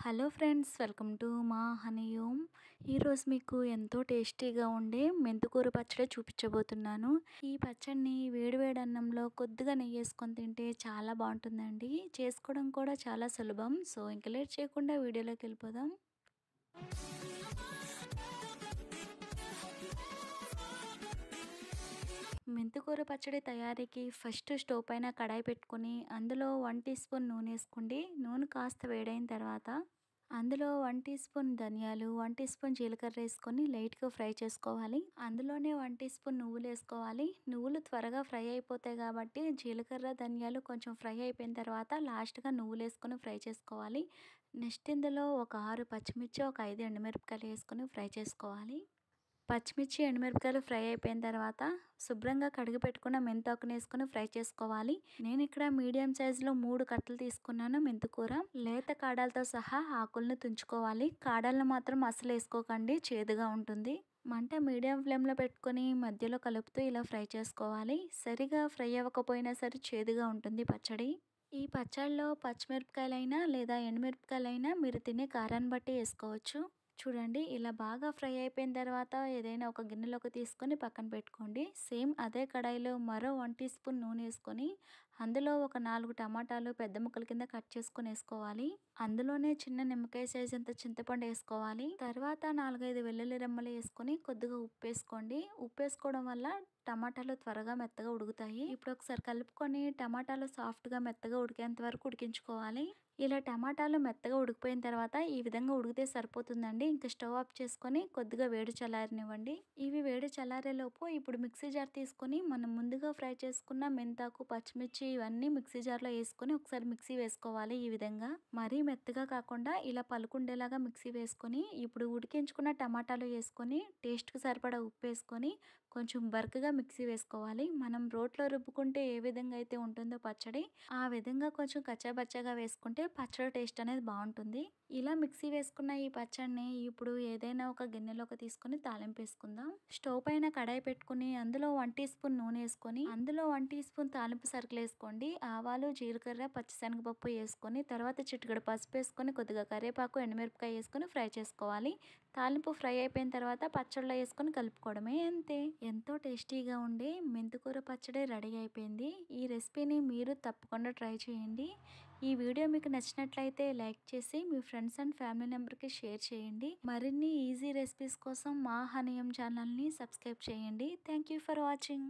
Hello friends, welcome to మా honey home. ఈరోజు మీకు ఎంతో టేస్టీగా ఉండే మెంతికూర పచ్చడి చూపించబోతున్నాను. ఈ పచ్చడిని వేడివేడి అన్నంలో కొద్దిగా నెయ్యి వేసుకొని తింటే చాలా బాగుంటుందండి. చేసుకోవడం కూడా చాలా సులభం. సో ఇంక లేట్ చేయకుండా వీడియోలోకి వెళ్ళిపోదాం. మెంతికూర పచ్చడి తయారీకి ఫస్ట్ స్టవ్ పైన కడాయి పెట్టుకొని అందులో 1 టీ స్పూన్ నూనె వేసుకోండి. నూనె కాస్త వేడైన తర్వాత అందులో 1 టీ స్పూన్ ధనియాలు, 1 టీ స్పూన్ జీలకర్ర వేసుకొని లైట్గా ఫ్రై చేసుకోవాలి. అందులోనే 1 టీ స్పూన్ నువ్వులు వేసుకోవాలి. నువ్వులు త్వరగా ఫ్రై అయిపోతాయి కాబట్టి జీలకర్ర, ధనియాలు కొంచెం ఫ్రై అయిపోయిన తర్వాత లాస్ట్గా నువ్వులు వేసుకొని ఫ్రై చేసుకోవాలి. నెక్స్ట్ ఇందులో ఒక 6 పచ్చిమిర్చి, ఒక 5 ఎండుమిరపకాయలు వేసుకొని ఫ్రై చేసుకోవాలి. పచ్చిమిర్చి, ఎండుమిరపకాయలు ఫ్రై అయిపోయిన తర్వాత శుభ్రంగా కడిగి పెట్టుకున్న మెంతాకుని వేసుకొని ఫ్రై చేసుకోవాలి. నేను ఇక్కడ మీడియం సైజులో 3 కట్టలు తీసుకున్నాను మెంతికూర. లేత కాడలతో సహా ఆకులను తుంచుకోవాలి. కాడలను మాత్రం అసలు వేసుకోకండి, చేదుగా ఉంటుంది. మంట మీడియం ఫ్లేమ్లో పెట్టుకొని మధ్యలో కలుపుతూ ఇలా ఫ్రై చేసుకోవాలి. సరిగా ఫ్రై అవ్వకపోయినా సరే చేదుగా ఉంటుంది పచ్చడి. ఈ పచ్చడిలో పచ్చిమిరపకాయలైనా లేదా ఎండుమిరపకాయలైనా మీరు తినే కారాన్ని బట్టి వేసుకోవచ్చు. చూడండి, ఇలా బాగా ఫ్రై అయిపోయిన తర్వాత ఏదైనా ఒక గిన్నెలోకి తీసుకొని పక్కన పెట్టుకోండి. సేమ్ అదే కడాయిలో మరో 1 టీ స్పూన్ నూనె వేసుకొని అందులో ఒక 4 టమాటాలు పెద్ద ముక్కల కింద కట్ చేసుకొని వేసుకోవాలి. అందులోనే చిన్న నిమ్మకాయ సైజ్ అంత చింతపండు వేసుకోవాలి. తర్వాత 4-5 వెల్లుల్లి రెమ్మలు వేసుకొని కొద్దిగా ఉప్పు వేసుకోండి. ఉప్పు వేసుకోవడం వల్ల టమాటాలు త్వరగా మెత్తగా ఉడుకుతాయి. ఇప్పుడు ఒకసారి కలుపుకొని టమాటాలు సాఫ్ట్గా మెత్తగా ఉడికేంత వరకు ఉడికించుకోవాలి. ఇలా టమాటాలు మెత్తగా ఉడికిపోయిన తర్వాత ఈ విధంగా ఉడికితే సరిపోతుందండి. ఇంకా స్టవ్ ఆఫ్ చేసుకొని కొద్దిగా వేడి చల్లారనివ్వండి. ఇవి వేడి చల్లారేలోపు ఇప్పుడు మిక్సీ జార్ తీసుకొని మనం ముందుగా ఫ్రై చేసుకున్న మెంతాకు, పచ్చిమిర్చి ఇవన్నీ మిక్సీ జార్లో వేసుకొని ఒకసారి మిక్సీ వేసుకోవాలి. ఈ విధంగా మరీ మెత్తగా కాకుండా ఇలా పలుకుండేలాగా మిక్సీ వేసుకొని ఇప్పుడు ఉడికించుకున్న టమాటాలు వేసుకొని టేస్ట్కి సరిపడా ఉప్పు వేసుకొని కొంచెం బరకగా మిక్సీ వేసుకోవాలి. మనం రోట్లో రుబ్బుకుంటే ఏ విధంగా అయితే ఉంటుందో పచ్చడి, ఆ విధంగా కొంచెం కచ్చాబచ్చాగా వేసుకుంటే పచ్చడి టేస్ట్ అనేది బాగుంటుంది. ఇలా మిక్సీ వేసుకున్న ఈ పచ్చడిని ఇప్పుడు ఏదైనా ఒక గిన్నెలోకి తీసుకొని తాలింపు వేసుకుందాం. స్టవ్ పైన కడాయి పెట్టుకుని అందులో 1 టీ స్పూన్ నూనె వేసుకొని అందులో 1 టీ స్పూన్ తాలింపు సరుకులు వేసుకోండి. ఆవాలు, జీలకర్ర, పచ్చిశనగపప్పు వేసుకొని తర్వాత చిటికెడు పసుపు వేసుకొని కొద్దిగా కరివేపాకు, ఎండుమిరపకాయ వేసుకొని ఫ్రై చేసుకోవాలి. తాలింపు ఫ్రై అయిపోయిన తర్వాత పచ్చడిలో వేసుకొని కలుపుకోవడమే, అంతే. ఎంతో టేస్టీగా ఉండే మెంతికూర పచ్చడి రెడీ అయిపోయింది. ఈ రెసిపీని మీరు తప్పకుండా ట్రై చేయండి. ఈ వీడియో మీకు నచ్చినట్లయితే లైక్ చేసి మీ ఫ్రెండ్స్ అండ్ ఫ్యామిలీ మెంబర్కి షేర్ చేయండి. మరిన్ని ఈజీ రెసిపీస్ కోసం మా హనీ హోమ్ ఛానల్ని సబ్స్క్రైబ్ చేయండి. Thank you for watching.